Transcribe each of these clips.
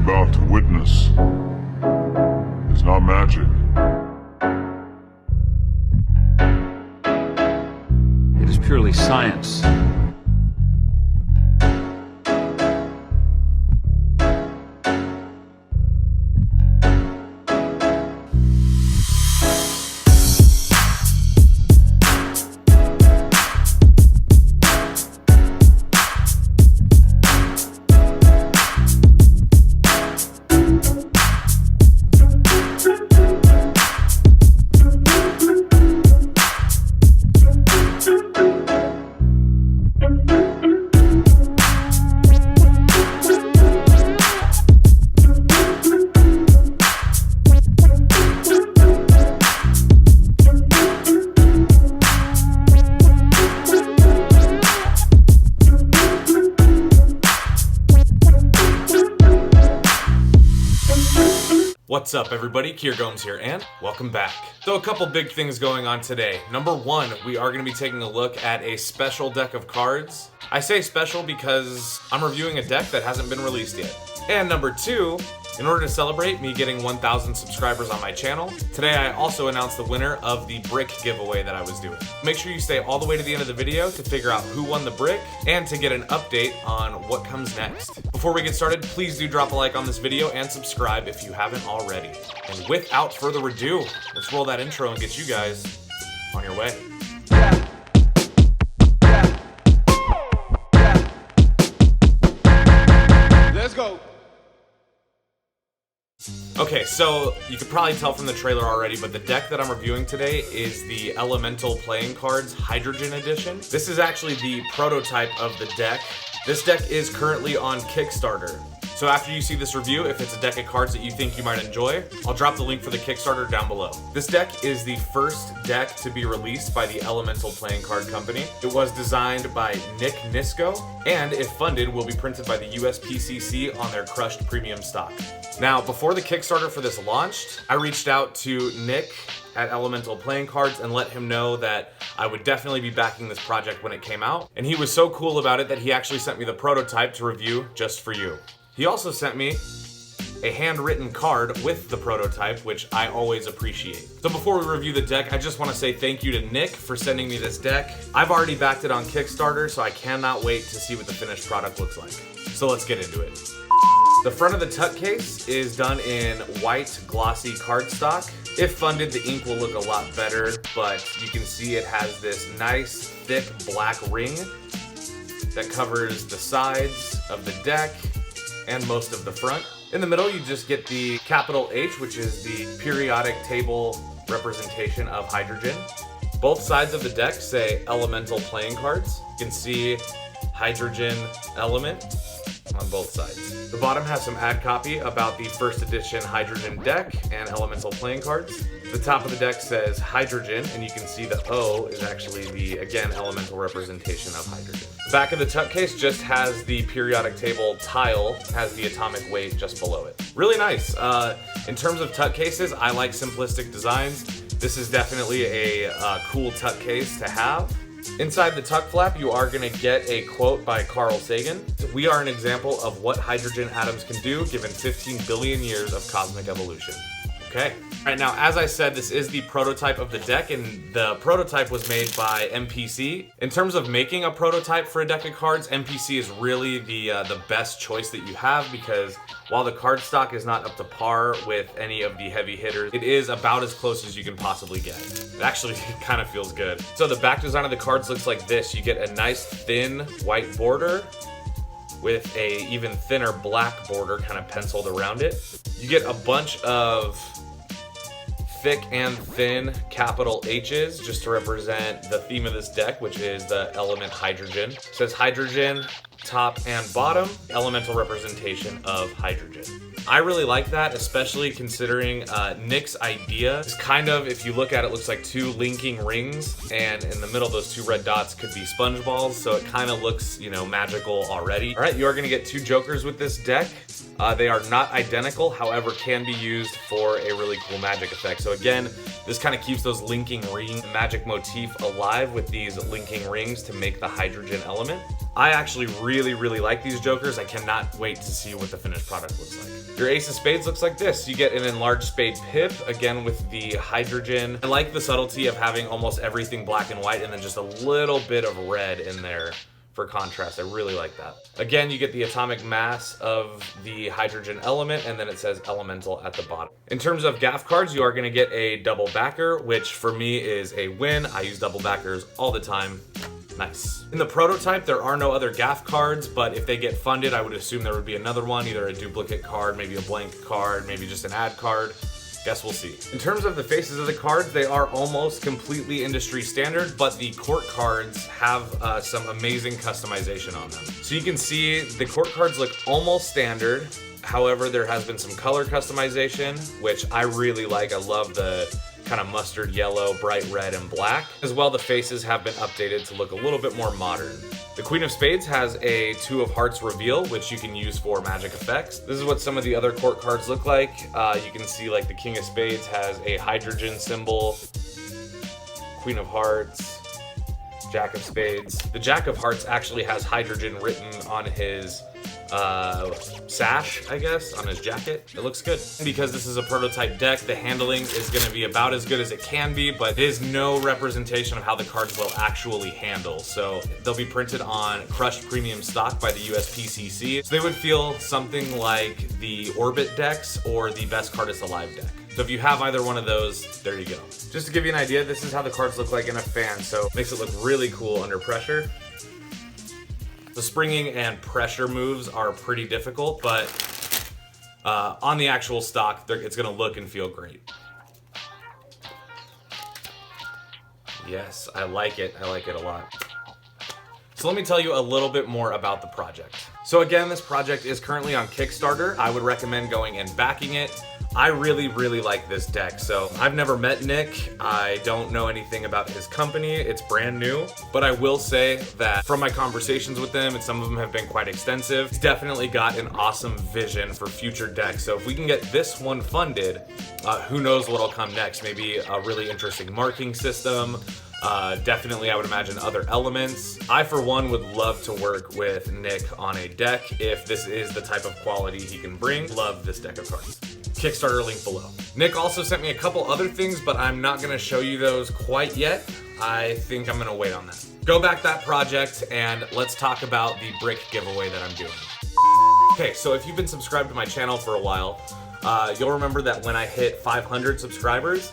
about to witness is not magic. It is purely science. What's up everybody, Kier Gomes here, and welcome back. So a couple big things going on today. Number one, we are going to be taking a look at a special deck of cards. I say special because I'm reviewing a deck that hasn't been released yet. And number two, in order to celebrate me getting 1,000 subscribers on my channel, today I also announced the winner of the brick giveaway that I was doing. Make sure you stay all the way to the end of the video to figure out who won the brick and to get an update on what comes next. Before we get started, please do drop a like on this video and subscribe if you haven't already. And without further ado, let's roll that intro and get you guys on your way. Let's go. Okay, so you could probably tell from the trailer already, but the deck that I'm reviewing today is the Elemental Playing Cards Hydrogen Edition. This is actually the prototype of the deck. This deck is currently on Kickstarter. So after you see this review, if it's a deck of cards that you think you might enjoy, I'll drop the link for the Kickstarter down below. This deck is the first deck to be released by the Elemental Playing Card Company. It was designed by Nick Nisco, and if funded, will be printed by the USPCC on their crushed premium stock. Now, before the Kickstarter for this launched, I reached out to Nick at Elemental Playing Cards and let him know that I would definitely be backing this project when it came out. And he was so cool about it that he actually sent me the prototype to review just for you. He also sent me a handwritten card with the prototype, which I always appreciate. So before we review the deck, I just want to say thank you to Nick for sending me this deck. I've already backed it on Kickstarter, so I cannot wait to see what the finished product looks like. So let's get into it. The front of the tuck case is done in white glossy cardstock. If funded, the ink will look a lot better, but you can see it has this nice thick black ring that covers the sides of the deck and most of the front. In the middle, you just get the capital H, which is the periodic table representation of hydrogen. Both sides of the deck say Elemental Playing Cards. You can see hydrogen element on both sides. The bottom has some ad copy about the first edition hydrogen deck and Elemental Playing Cards. The top of the deck says hydrogen, and you can see the O is actually the, again, elemental representation of hydrogen. The back of the tuck case just has the periodic table tile, has the atomic weight just below it. Really nice. In terms of tuck cases, I like simplistic designs. This is definitely a cool tuck case to have. Inside the tuck flap, you are going to get a quote by Carl Sagan. We are an example of what hydrogen atoms can do given 15 billion years of cosmic evolution. Okay. All right, now, as I said, this is the prototype of the deck, and the prototype was made by MPC. In terms of making a prototype for a deck of cards, MPC is really the best choice that you have, because while the cardstock is not up to par with any of the heavy hitters, it is about as close as you can possibly get. It actually kind of feels good. So the back design of the cards looks like this. You get a nice thin white border with a even thinner black border kind of penciled around it. You get a bunch of thick and thin capital H's just to represent the theme of this deck, which is the element hydrogen. It says hydrogen, top and bottom, elemental representation of hydrogen. I really like that, especially considering Nick's idea is kind of, if you look at it, looks like two linking rings, and in the middle, those two red dots could be sponge balls, so it kind of looks, you know, magical already. All right, you are gonna get two jokers with this deck. They are not identical, however, can be used for a really cool magic effect. So again, this kind of keeps those linking ring magic motif alive with these linking rings to make the hydrogen element. I actually really like these jokers. I cannot wait to see what the finished product looks like. Your ace of spades looks like this. You get an enlarged spade pip, again with the hydrogen. I like the subtlety of having almost everything black and white and then just a little bit of red in there for contrast. I really like that. Again, you get the atomic mass of the hydrogen element, and then it says elemental at the bottom. In terms of gaff cards, you are gonna get a double backer, which for me is a win. I use double backers all the time. Nice. In the prototype, there are no other gaff cards, but if they get funded, I would assume there would be another one, either a duplicate card, maybe a blank card, maybe just an ad card. Guess we'll see. In terms of the faces of the cards, they are almost completely industry standard, but the court cards have some amazing customization on them. So you can see the court cards look almost standard. However, there has been some color customization, which I really like. I love the kind of mustard yellow, bright red, and black. As well, the faces have been updated to look a little bit more modern. The Queen of Spades has a Two of Hearts reveal, which you can use for magic effects. This is what some of the other court cards look like. You can see like the King of Spades has a hydrogen symbol, Queen of Hearts, Jack of Spades. The Jack of Hearts actually has hydrogen written on his sash, I guess, on his jacket. It looks good. Because this is a prototype deck, the handling is going to be about as good as it can be, but it is no representation of how the cards will actually handle. So they'll be printed on crushed premium stock by the USPCC. So they would feel something like the Orbit decks or the Best Cardist Alive deck. So if you have either one of those, there you go. Just to give you an idea, this is how the cards look like in a fan, so it makes it look really cool under pressure. The springing and pressure moves are pretty difficult, but on the actual stock, it's gonna look and feel great. Yes, I like it a lot. So let me tell you a little bit more about the project. So again, this project is currently on Kickstarter. I would recommend going and backing it. I really like this deck. So I've never met Nick. I don't know anything about his company. It's brand new, but I will say that from my conversations with him, and some of them have been quite extensive, he's definitely got an awesome vision for future decks. So if we can get this one funded, who knows what'll come next? Maybe a really interesting marking system. Definitely, I would imagine other elements. I, for one, would love to work with Nick on a deck if this is the type of quality he can bring. Love this deck of cards. Kickstarter link below. Nick also sent me a couple other things, but I'm not gonna show you those quite yet. I think I'm gonna wait on that. Go back that project and let's talk about the brick giveaway that I'm doing. Okay, so if you've been subscribed to my channel for a while, you'll remember that when I hit 500 subscribers,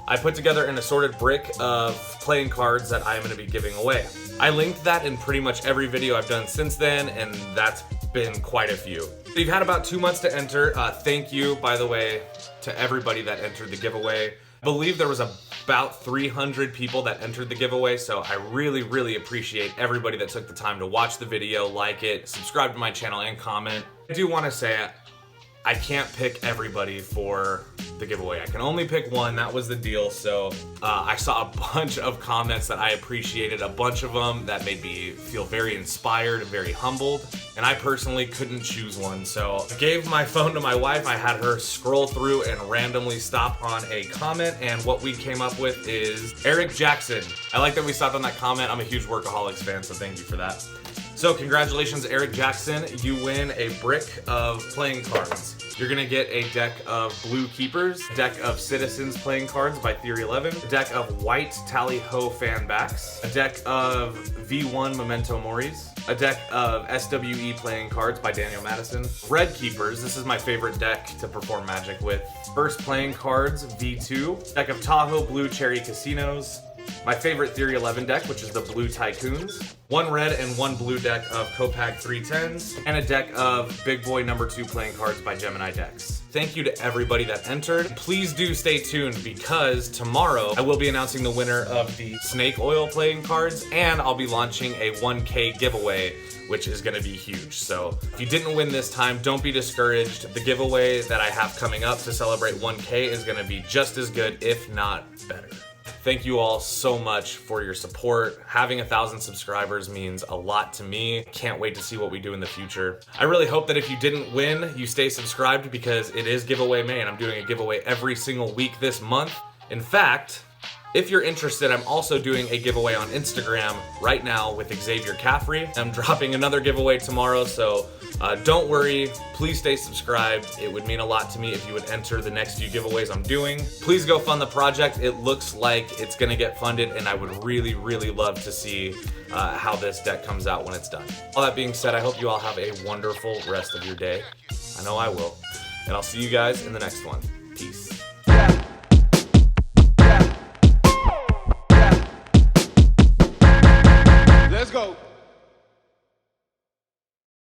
I put together an assorted brick of playing cards that I'm gonna be giving away. I linked that in pretty much every video I've done since then, and that's been quite a few. You've had about 2 months to enter. Thank you, by the way, to everybody that entered the giveaway. I believe there was about 300 people that entered the giveaway, so I really appreciate everybody that took the time to watch the video, like it, subscribe to my channel, and comment. I do want to say I can't pick everybody for the giveaway. I can only pick one. That was the deal. So I saw a bunch of comments that I appreciated, a bunch of them that made me feel very inspired and very humbled. And I personally couldn't choose one. So I gave my phone to my wife. I had her scroll through and randomly stop on a comment. And what we came up with is Eric Jackson. I like that we stopped on that comment. I'm a huge Workaholics fan, so thank you for that. So congratulations, Eric Jackson. You win a brick of playing cards. You're gonna get a deck of Blue Keepers, a deck of Citizens playing cards by Theory 11, a deck of White Tally-Ho fan backs, a deck of V1 Memento Moris, a deck of SWE playing cards by Daniel Madison, Red Keepers, this is my favorite deck to perform Magic with, First Playing Cards V2, deck of Tahoe Blue Cherry Casinos, my favorite Theory 11 deck, which is the Blue Tycoons, one red and one blue deck of Copag 310s, and a deck of Big Boy number 2 playing cards by Gemini Decks. Thank you to everybody that entered. Please do stay tuned because tomorrow I will be announcing the winner of the Snake Oil playing cards, and I'll be launching a 1K giveaway, which is gonna be huge. So if you didn't win this time, don't be discouraged. The giveaway that I have coming up to celebrate 1K is gonna be just as good, if not better. Thank you all so much for your support. Having 1,000 subscribers means a lot to me. Can't wait to see what we do in the future. I really hope that if you didn't win, you stay subscribed because it is Giveaway May and I'm doing a giveaway every single week this month. In fact, if you're interested, I'm also doing a giveaway on Instagram right now with Xavier Caffrey. I'm dropping another giveaway tomorrow, so don't worry. Please stay subscribed. It would mean a lot to me if you would enter the next few giveaways I'm doing. Please go fund the project. It looks like it's gonna get funded, and I would really, really love to see how this deck comes out when it's done. All that being said, I hope you all have a wonderful rest of your day. I know I will. And I'll see you guys in the next one.